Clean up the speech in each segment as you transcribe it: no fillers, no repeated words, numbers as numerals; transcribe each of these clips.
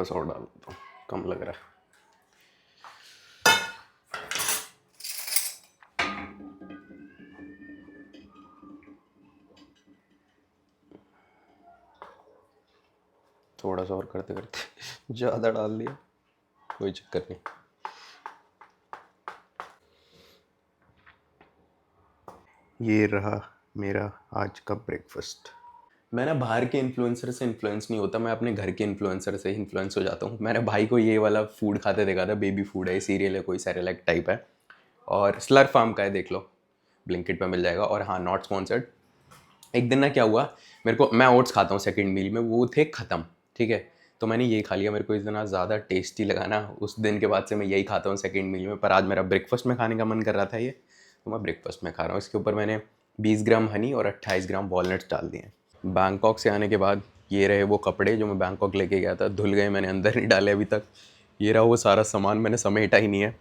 थोड़ा सा और डाल देता हूँ, कम लग रहा है। थोड़ा सा और करते करते ज़्यादा डाल दिया, कोई चक्कर नहीं। ये रहा मेरा आज का ब्रेकफास्ट। मैं ना बाहर के इन्फ्लुएंसर से इन्फ्लुएंस नहीं होता, मैं अपने घर के इन्फ्लुएंसर से ही इन्फ्लुएंस हो जाता हूँ। मैंने भाई को ये वाला फूड खाते देखा था, बेबी फूड है, सीरियल है, कोई सेरेलैक टाइप है, और स्लर्प फार्म का है, देख लो, ब्लिंकिट पे मिल जाएगा। और हाँ, नॉट स्पॉन्सर्ड। एक दिन ना क्या हुआ, मेरे को, मैं ओट्स खाता हूँ सेकंड मील में, वो थे ख़त्म, ठीक है, तो मैंने ये खा लिया। मेरे को इतना ज़्यादा टेस्टी लगा ना, उस दिन के बाद से मैं यही खाता हूँ सेकंड मील में। पर आज मेरा ब्रेकफास्ट में खाने का मन कर रहा था ये, तो मैं ब्रेकफास्ट में खा रहा हूँ। इसके ऊपर मैंने 20 ग्राम हनी और 28 ग्राम वॉलनट्स डाल दिए हैं। बैंकॉक से आने के बाद ये रहे वो कपड़े जो मैं बैंकॉक लेके गया था, धुल गए, मैंने अंदर नहीं डाले अभी तक। ये रहा वो सारा सामान, मैंने समेटा ही नहीं है।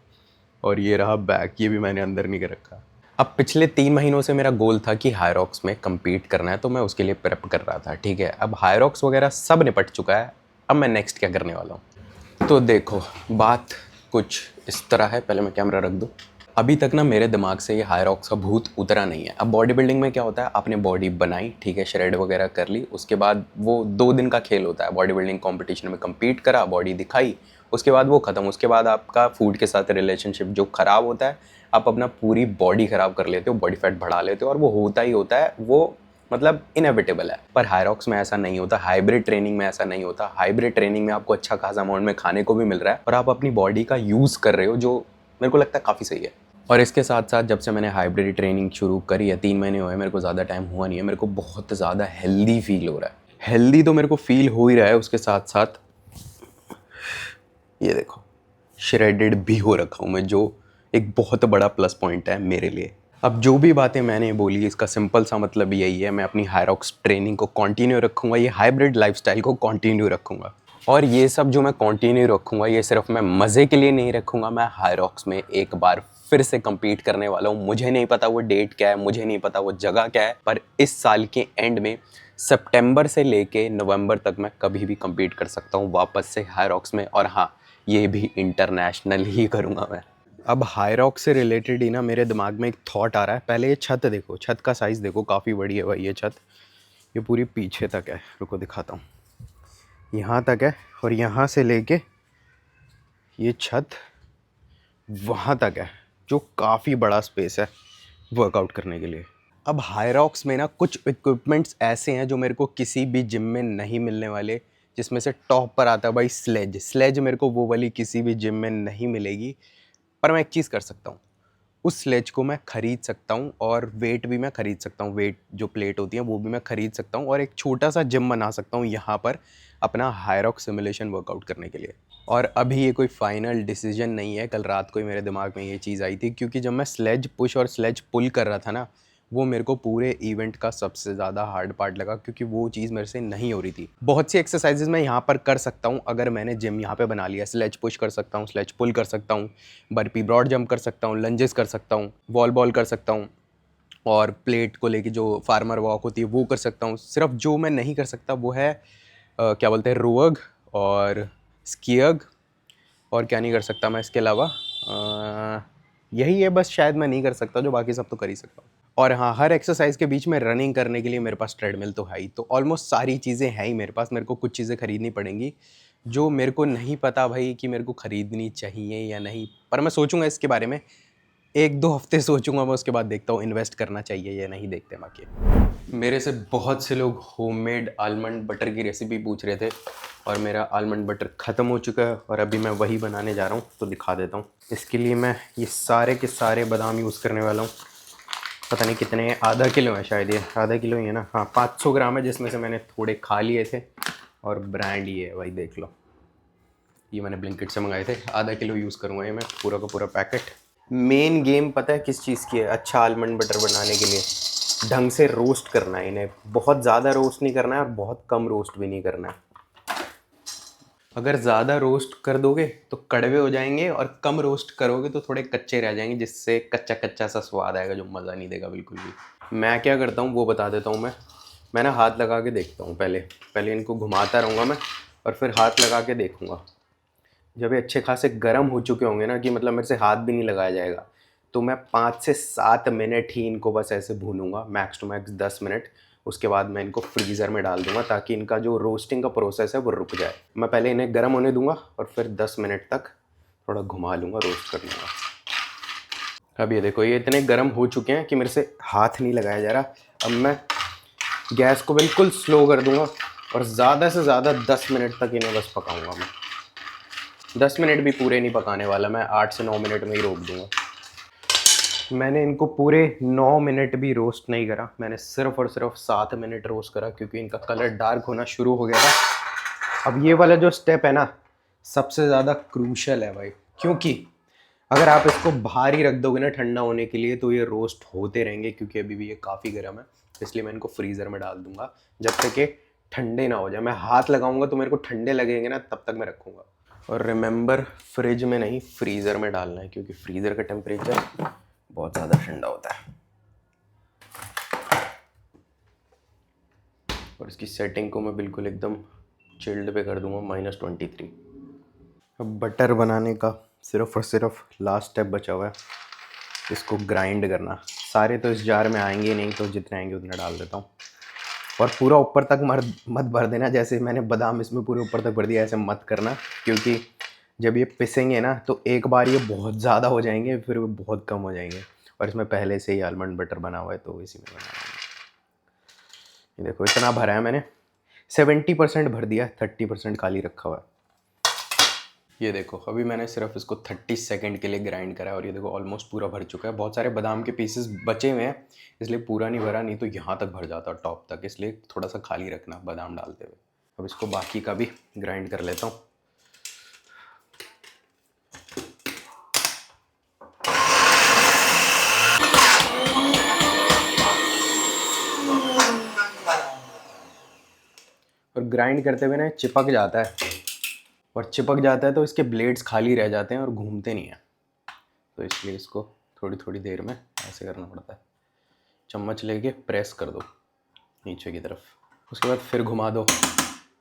और ये रहा बैग, ये भी मैंने अंदर नहीं कर रखा। अब पिछले 3 महीनों से मेरा गोल था कि हायरॉक्स में कम्पीट करना है, तो मैं उसके लिए प्रेप कर रहा था, ठीक है। अब हायरॉक्स वगैरह सब निपट चुका है, अब मैं नेक्स्ट क्या करने वाला हूँ। तो देखो, बात कुछ इस तरह है, पहले मैं कैमरा रख दूँ। अभी तक ना मेरे दिमाग से ये हायरॉक्स का भूत उतरा नहीं है। अब बॉडी बिल्डिंग में क्या होता है, आपने बॉडी बनाई, ठीक है, श्रेड वगैरह कर ली, उसके बाद वो 2 दिन का खेल होता है। बॉडी बिल्डिंग कॉम्पिटिशन में कम्पीट करा, बॉडी दिखाई, उसके बाद वो ख़त्म। उसके बाद आपका फूड के साथ रिलेशनशिप जो ख़राब होता है, आप अपना पूरी बॉडी ख़राब कर लेते हो, बॉडी फैट बढ़ा लेते हो, और वो होता ही होता है, वो मतलब इनएविटेबल है। पर हायरॉक्स में ऐसा नहीं होता, हाइब्रिड ट्रेनिंग में ऐसा नहीं होता। हाइब्रिड ट्रेनिंग में आपको अच्छा खासा अमाउंट में खाने को भी मिल रहा है, और आप अपनी बॉडी का यूज़ कर रहे हो, जो मेरे को लगता है काफ़ी सही है। और इसके साथ साथ जब से मैंने हाइब्रिड ट्रेनिंग शुरू करी है, 3 महीने हुए, मेरे को ज़्यादा टाइम हुआ नहीं है, मेरे को बहुत ज़्यादा हेल्दी फील हो रहा है। हेल्दी तो मेरे को फील हो ही रहा है, उसके साथ साथ ये देखो, श्रेडेड भी हो रखा हूँ मैं, जो एक बहुत बड़ा प्लस पॉइंट है मेरे लिए। अब जो भी बातें मैंने बोली, इसका सिंपल सा मतलब यही है, मैं अपनी हायरॉक्स ट्रेनिंग को कंटिन्यू रखूँगा, ये हाइब्रिड लाइफस्टाइल को कंटिन्यू रखूँगा। और ये सब जो मैं कंटिन्यू रखूँगा, ये सिर्फ मैं मज़े के लिए नहीं रखूँगा, मैं हायरॉक्स में एक बार फिर से compete करने वाला हूँ। मुझे नहीं पता वो डेट क्या है, मुझे नहीं पता वो जगह क्या है, पर इस साल के एंड में सितंबर से लेके नवंबर तक मैं कभी भी compete कर सकता हूँ वापस से हायरॉक्स में। और हाँ, ये भी इंटरनेशनल ही करूँगा मैं। अब हायरॉक्स से रिलेटेड ही ना मेरे दिमाग में एक थॉट आ रहा है। पहले ये छत देखो, छत का साइज़ देखो, काफ़ी बड़ी है भाई ये छत। ये पूरी पीछे तक है, रुको दिखाता हूँ, यहाँ तक है, और यहाँ से लेके ये छत वहाँ तक है, जो काफ़ी बड़ा स्पेस है वर्कआउट करने के लिए। अब हायरॉक्स में ना कुछ इक्विपमेंट्स ऐसे हैं जो मेरे को किसी भी जिम में नहीं मिलने वाले, जिसमें से टॉप पर आता है भाई स्लेज। स्लेज मेरे को वो वाली किसी भी जिम में नहीं मिलेगी, पर मैं एक चीज़ कर सकता हूँ, उस स्लेज को मैं ख़रीद सकता हूँ, और वेट भी मैं ख़रीद सकता हूँ, वेट जो प्लेट होती है वो भी मैं ख़रीद सकता हूँ, और एक छोटा सा जिम बना सकता हूँ यहाँ पर अपना हायरॉक्स सिमुलेशन वर्कआउट करने के लिए। और अभी ये कोई फाइनल डिसीजन नहीं है, कल रात को ही मेरे दिमाग में ये चीज़ आई थी, क्योंकि जब मैं स्लेज पुश और स्लेज पुल कर रहा था ना, वो मेरे को पूरे इवेंट का सबसे ज़्यादा हार्ड पार्ट लगा, क्योंकि वो चीज़ मेरे से नहीं हो रही थी। बहुत सी एक्सरसाइजेज मैं यहाँ पर कर सकता हूँ अगर मैंने जिम यहाँ पे बना लिया। स्लेज पुश कर सकता हूँ, स्लेज पुल कर सकता हूँ, बर्पी ब्रॉड जंप कर सकता हूँ, लंजेस कर सकता हूँ, वॉल बॉल कर सकता हूँ, और प्लेट को लेके जो फार्मर वॉक होती है वो कर सकता हूँ। सिर्फ जो मैं नहीं कर सकता वो है क्या बोलते हैं, रोअग और स्कीयग। और क्या नहीं कर सकता मैं इसके अलावा, यही है बस शायद मैं नहीं कर सकता, जो बाकी सब तो कर ही सकता हूँ। और हाँ, हर एक्सरसाइज के बीच में रनिंग करने के लिए मेरे पास ट्रेडमिल तो है ही, तो ऑलमोस्ट सारी चीज़ें हैं ही मेरे पास। मेरे को कुछ चीज़ें खरीदनी पड़ेंगी जो मेरे को नहीं पता भाई कि मेरे को ख़रीदनी चाहिए या नहीं, पर मैं सोचूंगा इसके बारे में, 1-2 हफ्ते सोचूंगा मैं, उसके बाद देखता हूँ इन्वेस्ट करना चाहिए या नहीं, देखते हैं बाकी। मेरे से बहुत से लोग होममेड आलमंड बटर की रेसिपी पूछ रहे थे, और मेरा आलमंड बटर ख़त्म हो चुका है, और अभी मैं वही बनाने जा रहा हूँ, तो दिखा देता हूँ। इसके लिए मैं ये सारे के सारे बादाम यूज़ करने वाला हूँ। पता नहीं कितने हैं, आधा किलो है शायद, ये आधा किलो ही है ना, हाँ 500 ग्राम है, जिसमें से मैंने थोड़े खा लिए थे। और ब्रांड ये है भाई, देख लो, ये मैंने ब्लिंकिट से मंगाए थे। आधा किलो यूज़ करूँगा ये मैं, पूरा का पूरा पैकेट। मेन गेम पता है किस चीज़ की है अच्छा आलमंड बटर बनाने के लिए? ढंग से रोस्ट करना है इन्हें, बहुत ज़्यादा रोस्ट नहीं करना है और बहुत कम रोस्ट भी नहीं करना है। अगर ज़्यादा रोस्ट कर दोगे तो कड़वे हो जाएंगे, और कम रोस्ट करोगे तो थोड़े कच्चे रह जाएंगे, जिससे कच्चा कच्चा सा स्वाद आएगा जो मज़ा नहीं देगा बिल्कुल भी। मैं क्या करता हूँ वो बता देता हूँ। मैं ना हाथ लगा के देखता हूँ, पहले इनको घुमाता रहूँगा मैं, और फिर हाथ लगा के देखूँगा। जब ये अच्छे खासे गर्म हो चुके होंगे ना कि मतलब मेरे से हाथ भी नहीं लगाया जाएगा, तो मैं 5 से 7 मिनट ही इनको बस ऐसे भूनूंगा, मैक्स टू मैक्स 10 मिनट। उसके बाद मैं इनको फ्रीज़र में डाल दूंगा ताकि इनका जो रोस्टिंग का प्रोसेस है वो रुक जाए। मैं पहले इन्हें गर्म होने दूंगा और फिर 10 मिनट तक थोड़ा घुमा लूँगा, रोस्ट कर लूँगा। अब ये देखो, ये इतने गर्म हो चुके हैं कि मेरे से हाथ नहीं लगाया जा रहा। अब मैं गैस को बिल्कुल स्लो कर दूंगा और ज़्यादा से ज़्यादा 10 मिनट तक इन्हें बस पकाऊंगा मैं। 10 मिनट भी पूरे नहीं पकाने वाला मैं, 8 से 9 मिनट में ही रोक दूंगा। मैंने इनको पूरे 9 मिनट भी रोस्ट नहीं करा, मैंने सिर्फ और सिर्फ 7 मिनट रोस्ट करा क्योंकि इनका कलर डार्क होना शुरू हो गया था। अब ये वाला जो स्टेप है ना, सबसे ज़्यादा क्रूशल है भाई, क्योंकि अगर आप इसको बाहर ही रख दोगे ना ठंडा होने के लिए तो ये रोस्ट होते रहेंगे, क्योंकि अभी भी ये काफ़ी गर्म है। इसलिए मैं इनको फ्रीज़र में डाल दूंगा जब तक ये ठंडे ना हो जाए। मैं हाथ लगाऊंगा तो मेरे को ठंडे लगेंगे ना, तब तक मैं रखूँगा। और रिमेंबर, फ्रिज में नहीं फ्रीज़र में डालना है, क्योंकि फ्रीज़र का टेम्परेचर बहुत ज़्यादा ठंडा होता है। और इसकी सेटिंग को मैं बिल्कुल एकदम चिल्ड पे कर दूंगा, -23। अब बटर बनाने का सिर्फ और सिर्फ लास्ट स्टेप बचा हुआ है, इसको ग्राइंड करना। सारे तो इस जार में आएंगे नहीं, तो जितने आएंगे उतने डाल देता हूँ। और पूरा ऊपर तक मत भर देना, जैसे मैंने बादाम इसमें पूरे ऊपर तक भर दिया, ऐसे मत करना, क्योंकि जब ये पिसेंगे ना तो एक बार ये बहुत ज़्यादा हो जाएंगे, फिर वो बहुत कम हो जाएंगे। और इसमें पहले से ही आलमंड बटर बना हुआ है तो इसी में बना है। ये देखो, इतना भरा है मैंने, 70% भर दिया, 30% खाली रखा हुआ है। ये देखो, अभी मैंने सिर्फ इसको 30 सेकंड के लिए ग्राइंड करा है और ये देखो ऑलमोस्ट पूरा भर चुका है। बहुत सारे बादाम के पीसेस बचे हुए हैं, इसलिए पूरा नहीं भरा, नहीं तो यहाँ तक भर जाता टॉप तक, इसलिए थोड़ा सा खाली रखना बादाम डालते हुए। अब इसको बाकी का भी ग्राइंड कर लेता हूँ। और ग्राइंड करते हुए ना चिपक जाता है, और चिपक जाता है तो इसके ब्लेड्स खाली रह जाते हैं और घूमते नहीं हैं, तो इसलिए इसको थोड़ी थोड़ी देर में ऐसे करना पड़ता है। चम्मच लेके प्रेस कर दो नीचे की तरफ, उसके बाद फिर घुमा दो,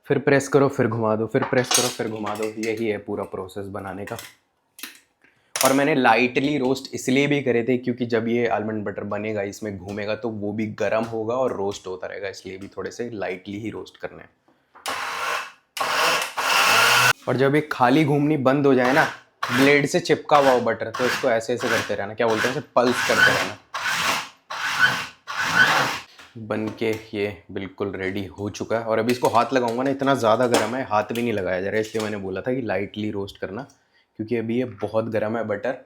फिर प्रेस करो, फिर घुमा दो, फिर प्रेस करो, फिर घुमा दो। यही है पूरा प्रोसेस बनाने का। और मैंने लाइटली रोस्ट इसलिए भी करे थे क्योंकि जब ये आलमंड बटर बनेगा, इसमें घूमेगा, तो वो भी गर्म होगा और रोस्ट होता रहेगा, इसलिए भी थोड़े से लाइटली ही रोस्ट करने हैं। और जब ये खाली घूमनी बंद हो जाए ना, ब्लेड से चिपका हुआ हो बटर, तो इसको ऐसे ऐसे करते रहना, क्या बोलते हैं इसे, पल्स करते रहना। बन के ये बिल्कुल रेडी हो चुका है। और अभी इसको हाथ लगाऊंगा ना, इतना ज़्यादा गर्म है, हाथ भी नहीं लगाया जा रहा है, इसलिए मैंने बोला था कि लाइटली रोस्ट करना, क्योंकि अभी ये बहुत गर्म है बटर,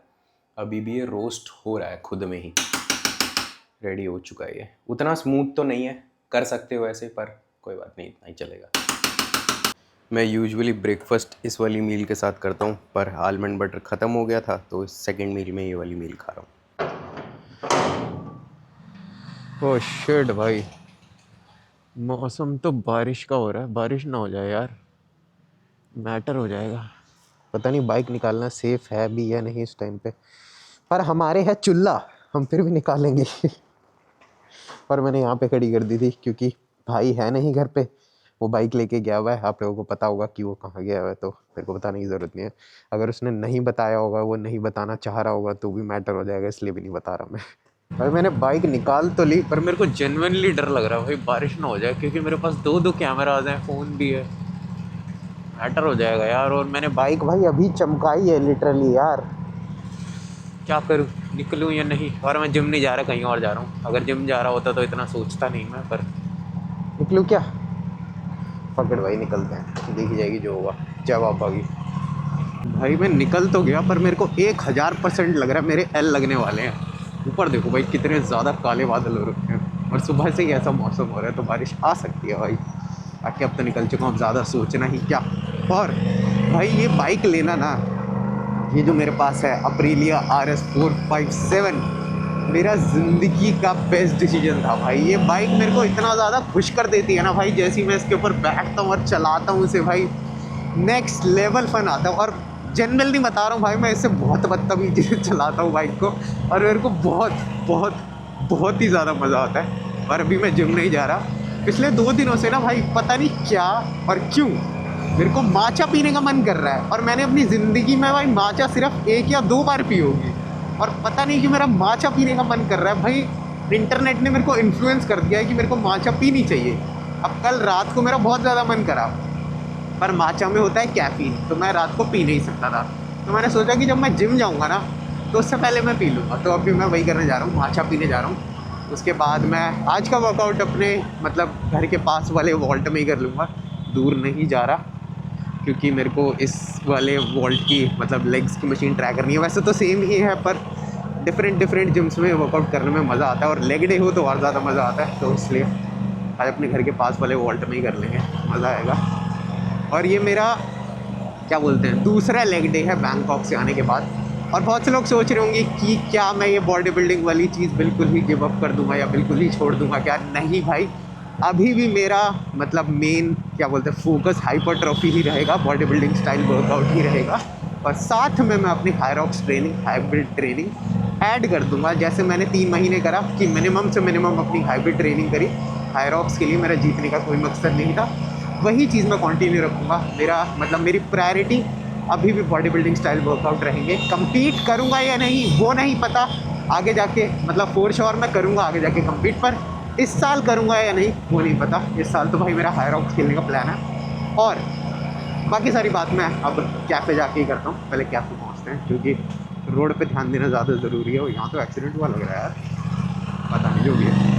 अभी भी ये रोस्ट हो रहा है खुद में ही। रेडी हो चुका है ये। उतना स्मूथ तो नहीं है, कर सकते हो ऐसे, पर कोई बात नहीं, इतना ही चलेगा। मैं यूजुअली ब्रेकफास्ट इस वाली मील के साथ करता हूँ, पर आलमंड बटर ख़त्म हो गया था तो इस सेकंड मील में ये वाली मील खा रहा हूँ। ओह शिट भाई, मौसम तो बारिश का हो रहा है, बारिश ना हो जाए यार, मैटर हो जाएगा। पता नहीं बाइक निकालना सेफ है भी या नहीं इस टाइम पे, पर हमारे है चुल्ला, हम फिर भी निकालेंगे। और मैंने यहाँ पे खड़ी कर दी थी क्योंकि भाई है नहीं घर पे, वो बाइक लेके गया हुआ है। आप लोगों को पता होगा कि वो कहाँ गया हुआ है, तो मेरे को बताने की ज़रूरत नहीं है। अगर उसने नहीं बताया होगा, वो नहीं बताना चाह रहा होगा, तो भी मैटर हो जाएगा, इसलिए भी नहीं बता रहा मैं। भाई मैंने बाइक निकाल तो ली, पर मेरे को जेन्युइनली डर लग रहा है भाई बारिश ना हो जाए, क्योंकि मेरे पास दो कैमराज हैं, फ़ोन भी है, मैटर हो जाएगा यार। और मैंने बाइक भाई अभी चमकाई है लिटरली यार, क्या करूँ, निकलूँ या नहीं। और मैं जिम नहीं जा रहा, कहीं और जा रहा हूँ। अगर जिम जा रहा होता तो इतना सोचता नहीं मैं, पर निकलूँ क्या, पकड़ भाई निकलते हैं, देखी जाएगी जो होगा। जवाब आ गई भाई, मैं निकल तो गया, पर मेरे को 1000% लग रहा है मेरे एल लगने वाले हैं। ऊपर देखो भाई कितने ज़्यादा काले बादल हो रखे हैं, और सुबह से ही ऐसा मौसम हो रहा है, तो बारिश आ सकती है भाई। बाकी अब तो निकल चुका हूँ, ज़्यादा सोचना ही क्या। और भाई ये बाइक लेना ना, ये जो मेरे पास है अप्रीलिया RS 457, मेरा ज़िंदगी का बेस्ट डिसीजन था भाई। ये बाइक मेरे को इतना ज़्यादा खुश कर देती है ना भाई, जैसे ही मैं इसके ऊपर बैठता हूँ और चलाता हूँ इसे भाई, नेक्स्ट लेवल फन आता है। और जनरली बता रहा हूँ भाई, मैं इससे बहुत बदतमीजी से चलाता हूँ बाइक को, और मेरे को बहुत बहुत बहुत ही ज़्यादा मज़ा आता है। और अभी मैं जिम नहीं जा रहा पिछले 2 दिनों से ना भाई, पता नहीं क्या और क्यों, मेरे को माचा पीने का मन कर रहा है और मैंने अपनी ज़िंदगी में भाई माचा सिर्फ 1 या 2 बार पी होगी और पता नहीं कि मेरा माचा पीने का मन कर रहा है भाई। इंटरनेट ने मेरे को इन्फ्लुएंस कर दिया है कि मेरे को माचा पीनी चाहिए। अब कल रात को मेरा बहुत ज़्यादा मन करा, पर माचा में होता है कैफ़ीन, तो मैं रात को पी नहीं सकता था। तो मैंने सोचा कि जब मैं जिम जाऊँगा ना तो उससे पहले मैं पी लूँगा। तो अभी मैं वही करने जा रहा हूँ, माचा पीने जा रहा हूँ। उसके बाद मैं आज का वर्कआउट अपने मतलब घर के पास वाले वॉल्ट में ही कर लूँगा, दूर नहीं जा रहा, क्योंकि मेरे को इस वाले वॉल्ट की मतलब लेग्स की मशीन ट्राई करनी है। वैसे तो सेम ही है, पर डिफरेंट जिम्स में वर्कआउट करने में मज़ा आता है और लेग डे हो तो और ज़्यादा मज़ा आता है। तो इसलिए आज अपने घर के पास वाले वॉल्ट में ही कर लेंगे, मज़ा आएगा। और ये मेरा क्या बोलते हैं दूसरा लेग डे है बैंकॉक से आने के बाद। और बहुत से लोग सोच रहे होंगे कि क्या मैं ये बॉडी बिल्डिंग वाली चीज़ बिल्कुल ही गिव अप कर दूंगा या बिल्कुल ही छोड़ दूंगा क्या। नहीं भाई, अभी भी मेरा मतलब मेन क्या बोलते हैं फोकस हाइपरट्रॉफी ही रहेगा, बॉडी बिल्डिंग स्टाइल वर्कआउट ही रहेगा। और साथ में मैं अपनी हायरॉक्स ट्रेनिंग, हाइब्रिड ट्रेनिंग ऐड कर दूंगा। जैसे मैंने 3 महीने करा कि मिनिमम से मिनिमम अपनी हाइब्रिड ट्रेनिंग करी। हायरॉक्स के लिए मेरा जीतने का कोई मकसद नहीं था, वही चीज़ मैं कंटिन्यू रखूँगा। मेरा मतलब मेरी प्रायोरिटी अभी भी बॉडी बिल्डिंग स्टाइल वर्कआउट रहेंगे। कम्पीट करूँगा या नहीं वो नहीं पता, आगे जाके मतलब फोर श्योर मैं करूँगा आगे जाके कम्पीट, पर इस साल करूँगा या नहीं वो नहीं पता। इस साल तो भाई मेरा हायरॉक्स खेलने का प्लान है। और बाकी सारी बात मैं अब कैफ़े जाके ही करता हूँ। पहले कैफ़े पहुँचते हैं क्योंकि रोड पे ध्यान देना ज़्यादा ज़रूरी है। और यहाँ तो एक्सीडेंट हुआ लग रहा है यार, पता नहीं जो भी है।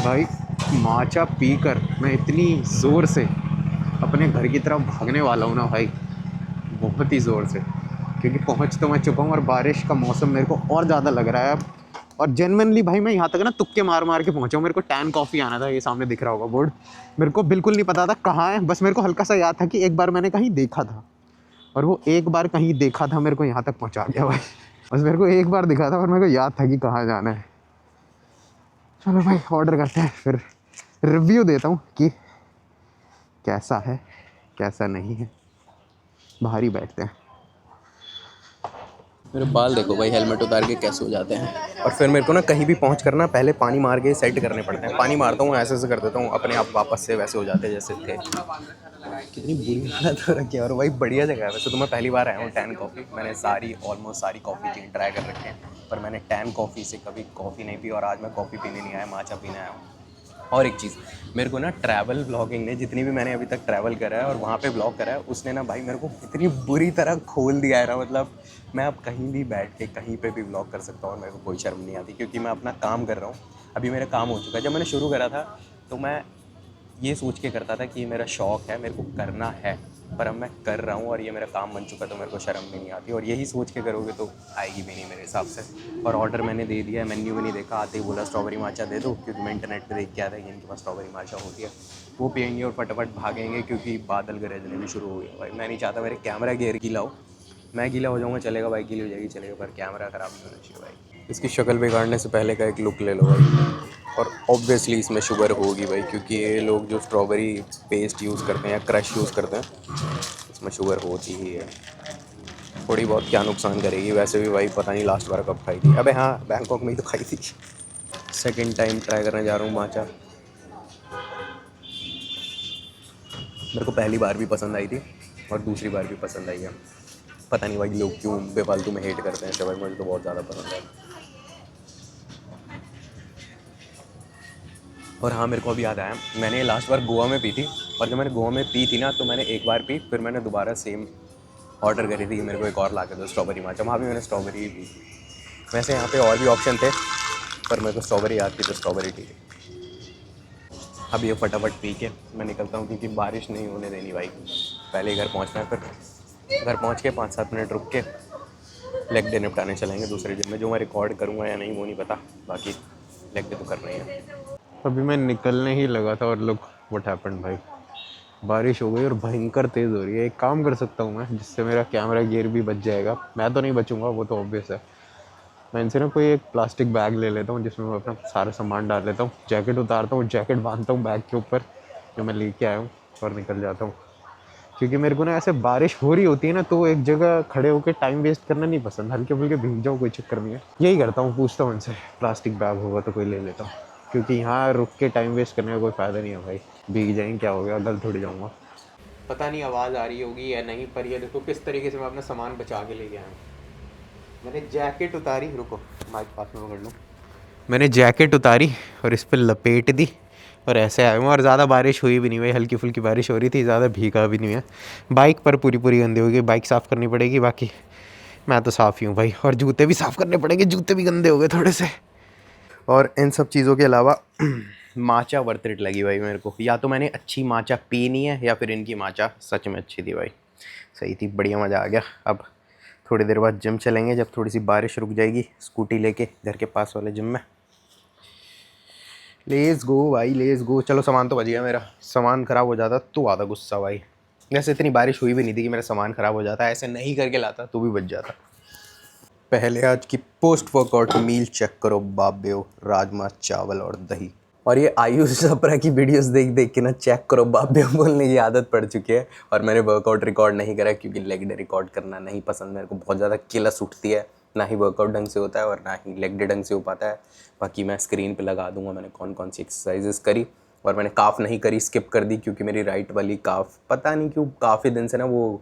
भाई माचा पीकर मैं इतनी ज़ोर से अपने घर की तरफ भागने वाला हूँ ना भाई, बहुत ही ज़ोर से, क्योंकि पहुँच तो मैं चुका हूँ और बारिश का मौसम मेरे को और ज़्यादा लग रहा है अब। और जेन्युइनली भाई मैं यहाँ तक ना तुक्के मार मार के पहुँचा हूँ। मेरे को टैन कॉफ़ी आना था, ये सामने दिख रहा होगा बोर्ड। मेरे को बिल्कुल नहीं पता था कहाँ है, बस मेरे को हल्का सा याद था कि एक बार मैंने कहीं देखा था, और वो एक बार कहीं देखा था मेरे को यहाँ तक पहुँचा गया भाई। बस मेरे को एक बार दिखा था और मेरे को याद था कि कहाँ जाना है। चलो भाई ऑर्डर करते हैं, फिर रिव्यू देता हूँ कि कैसा है कैसा नहीं है। बाहर ही बैठते हैं। मेरे बाल देखो भाई, हेलमेट उतार के कैसे हो जाते हैं। और फिर मेरे को ना कहीं भी पहुंच करना पहले पानी मार के सेट करने पड़ते हैं। पानी मारता हूँ ऐसे कर देता हूँ, अपने आप वापस से वैसे हो जाते हैं जैसे थे। कितनी बुरी हालत हो रखी है। और भाई बढ़िया जगह है। वैसे तो मैं पहली बार आया हूँ टैन कॉफ़ी, मैंने ऑलमोस्ट सारी कॉफ़ी चेन ट्राई कर रखे हैं, पर मैंने टैन कॉफ़ी से कभी कॉफ़ी नहीं पी। और आज मैं कॉफ़ी पीने नहीं आया, माचा पीने आया हूँ। और एक चीज़, मेरे को ना ट्रैवल ब्लॉगिंग ने, जितनी भी मैंने अभी तक ट्रैवल करा है और वहाँ पे ब्लॉग करा है, उसने ना भाई मेरे को इतनी बुरी तरह खोल दिया है ना। मतलब मैं अब कहीं भी बैठ के कहीं पे भी ब्लॉग कर सकता हूँ और मेरे को कोई शर्म नहीं आती, क्योंकि मैं अपना काम कर रहा हूँ। अभी मेरा काम हो चुका है। जब मैंने शुरू करा था तो मैं ये सोच के करता था कि ये मेरा शौक़ है, मेरे को करना है, पर अब मैं कर रहा हूँ और ये मेरा काम बन चुका, तो मेरे को शर्म भी नहीं आती। और यही सोच के करोगे तो आएगी भी नहीं मेरे हिसाब से। और ऑर्डर मैंने दे दिया है, मेन्यू भी नहीं देखा, आते ही बोला स्ट्रॉबेरी माचा दे दो, क्योंकि मैं इंटरनेट पे देख के आया था कि इनके पास स्ट्रॉबेरी माचा होती है। वो पियेंगे और फटाफट भागेंगे, क्योंकि बादल गरजने भी शुरू हो गए। भाई मैं नहीं चाहता मेरे कैमरा गियर गीला हो। मैं गीला हो जाऊँगा चलेगा, बाइक गीली हो जाएगी चलेगा, पर कैमरा ख़राब नहीं होना चाहिए भाई। इसकी शक्ल बिगाड़ने से पहले का एक लुक ले लो भाई। और ऑब्वियसली इसमें शुगर होगी भाई, क्योंकि ये लोग जो स्ट्रॉबेरी पेस्ट यूज़ करते हैं या क्रश यूज़ करते हैं, इसमें शुगर होती ही है। थोड़ी बहुत क्या नुकसान करेगी, वैसे भी भाई पता नहीं लास्ट बार कब खाई थी। अबे हाँ, बैंकॉक में ही तो खाई थी। सेकंड टाइम ट्राई करने जा रहा हूँ माचा। मेरे को पहली बार भी पसंद आई थी और दूसरी बार भी पसंद आई है। पता नहीं भाई लोग क्यों बेफालतू में हेट करते हैं ऐसे, भाई मुझे तो बहुत ज़्यादा पसंद है। और हाँ, मेरे को अभी याद आया, मैंने लास्ट बार गोवा में पी थी। और जब मैंने गोवा में पी थी ना, तो मैंने एक बार पी, फिर मैंने दोबारा सेम ऑर्डर करी थी कि मेरे को एक और ला के दो स्ट्रॉबेरी माचा। वहाँ भी मैंने स्ट्रॉबेरी ही पी थी। वैसे यहाँ पे और भी ऑप्शन थे, पर मेरे को स्ट्रॉबेरी याद थी तो स्ट्रॉबेरी ठीक है। अब ये फटाफट पी के मैं निकलता हूँ, क्योंकि बारिश नहीं होने देनी भाई। पहले घर पहुँचना है, फिर घर पहुँच के 5-7 मिनट रुक के लेग डे निपटाने चलेंगे दूसरे जिम में। जो मैं रिकॉर्ड करूँगा या नहीं वो नहीं पता, बाकी लेग डे तो करना ही है। अभी मैं निकलने ही लगा था और लोग व्हाट हैपेंड भाई, बारिश हो गई और भयंकर तेज़ हो रही है। एक काम कर सकता हूँ मैं, जिससे मेरा कैमरा गियर भी बच जाएगा। मैं तो नहीं बचूंगा, वो तो ऑब्वियस है। मैं इनसे ना कोई एक प्लास्टिक बैग ले लेता हूँ, जिसमें मैं अपना सारा सामान डाल लेता हूँ। जैकेट उतारता हूँ, जैकेट बांधता हूँ बैग के ऊपर जो मैं लेके आया हूँ, और निकल जाता हूँ। क्योंकि मेरे को ना ऐसे बारिश हो रही होती है ना, तो एक जगह खड़े होकर टाइम वेस्ट करना नहीं पसंद। हल्के फुल्के भीग जाऊँ कोई चक्कर नहीं है, यही करता हूँ। पूछता हूँ इनसे, प्लास्टिक बैग होगा तो कोई ले लेता हूँ। क्योंकि यहाँ रुक के टाइम वेस्ट करने का कोई फ़ायदा नहीं है भाई। भीग जाएंगे क्या हो गया, गल थोड़ी जाऊँगा। पता नहीं आवाज़ आ रही होगी या नहीं, पर ये देखो किस तरीके से मैं अपना सामान बचा के लेके आया हूँ। मैंने जैकेट उतारी, रुको माइक पास में पकड़ लूँ। मैंने जैकेट उतारी और इस पर लपेट दी और ऐसे आया हूँ। और ज़्यादा बारिश हुई भी नहीं भाई, हल्की फुल्की बारिश हो रही थी, ज़्यादा भीगा भी नहीं है। बाइक पर पूरी पूरी गंदी होगी, बाइक साफ़ करनी पड़ेगी, बाकी मैं तो साफ़ ही हूँ भाई। और जूते भी साफ़ करने पड़ेंगे, जूते भी गंदे हो गए थोड़े से। और इन सब चीज़ों के अलावा माचा वर्थ इट लगी भाई मेरे को। या तो मैंने अच्छी माचा पी नहीं है, या फिर इनकी माचा सच में अच्छी थी भाई, सही थी, बढ़िया मज़ा आ गया। अब थोड़ी देर बाद जिम चलेंगे, जब थोड़ी सी बारिश रुक जाएगी, स्कूटी लेके घर के पास वाले जिम में। लेट्स गो भाई, लेट्स गो। चलो सामान तो बच गया मेरा। सामान ख़राब हो जाता तो आता गुस्सा भाई। वैसे इतनी बारिश हुई भी नहीं थी कि मेरा सामान ख़राब हो जाता, ऐसे नहीं करके लाता तो भी बच जाता। पहले आज की पोस्ट वर्कआउट मील चेक करो बाब्यो, राजमा चावल और दही। और ये आयुष चोपड़ा की वीडियोस देख देख के ना चेक करो बाब्यो बोलने की आदत पड़ चुकी है। और मैंने वर्कआउट रिकॉर्ड नहीं करा क्योंकि लेग डे रिकॉर्ड करना नहीं पसंद मेरे को, बहुत ज़्यादा किलस उठती है, ना ही वर्कआउट ढंग से होता है और ना ही लेग डे ढंग से हो पाता है। बाकी मैं स्क्रीन पर लगा दूंगा मैंने कौन कौन सी एक्सरसाइजेस करी। और मैंने काफ़ नहीं करी, स्किप कर दी, क्योंकि मेरी राइट वाली काफ़ पता नहीं क्यों काफ़ी दिन से ना वो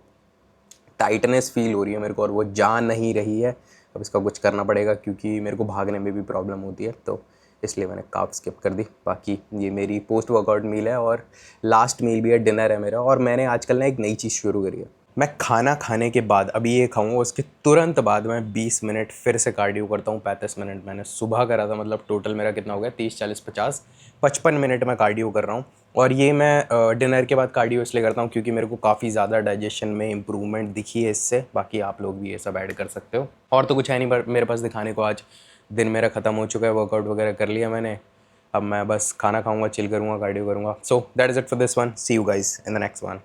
टाइटनेस फील हो रही है मेरे को, और वो जा नहीं रही है। अब इसका कुछ करना पड़ेगा क्योंकि मेरे को भागने में भी प्रॉब्लम होती है, तो इसलिए मैंने काफ स्किप कर दी। बाकी ये मेरी पोस्ट वर्कआउट मील है और लास्ट मील भी है, डिनर है मेरा। और मैंने आजकल ना एक नई चीज़ शुरू करी है। मैं खाना खाने के बाद अभी ये खाऊंगा, उसके तुरंत बाद मैं 20 मिनट फिर से कार्डियो करता हूँ। 35 मिनट मैंने सुबह करा था, मतलब टोटल मेरा कितना हो गया, 30, 40, 50, 55 मिनट मैं कार्डियो कर रहा हूँ। और ये मैं डिनर के बाद कार्डियो इसलिए करता हूँ क्योंकि मेरे को काफ़ी ज़्यादा डाइजेशन में इंप्रूवमेंट दिखी है इससे। बाकी आप लोग भी ये सब ऐड कर सकते हो। और तो कुछ है नहीं मेरे पास दिखाने को। आज दिन मेरा ख़त्म हो चुका है, वर्कआउट वगैरह कर लिया मैंने। अब मैं बस खाना खाऊंगा, चिल करूँगा, कार्डियो करूँगा। So that is it for this one. See you guys in the next one.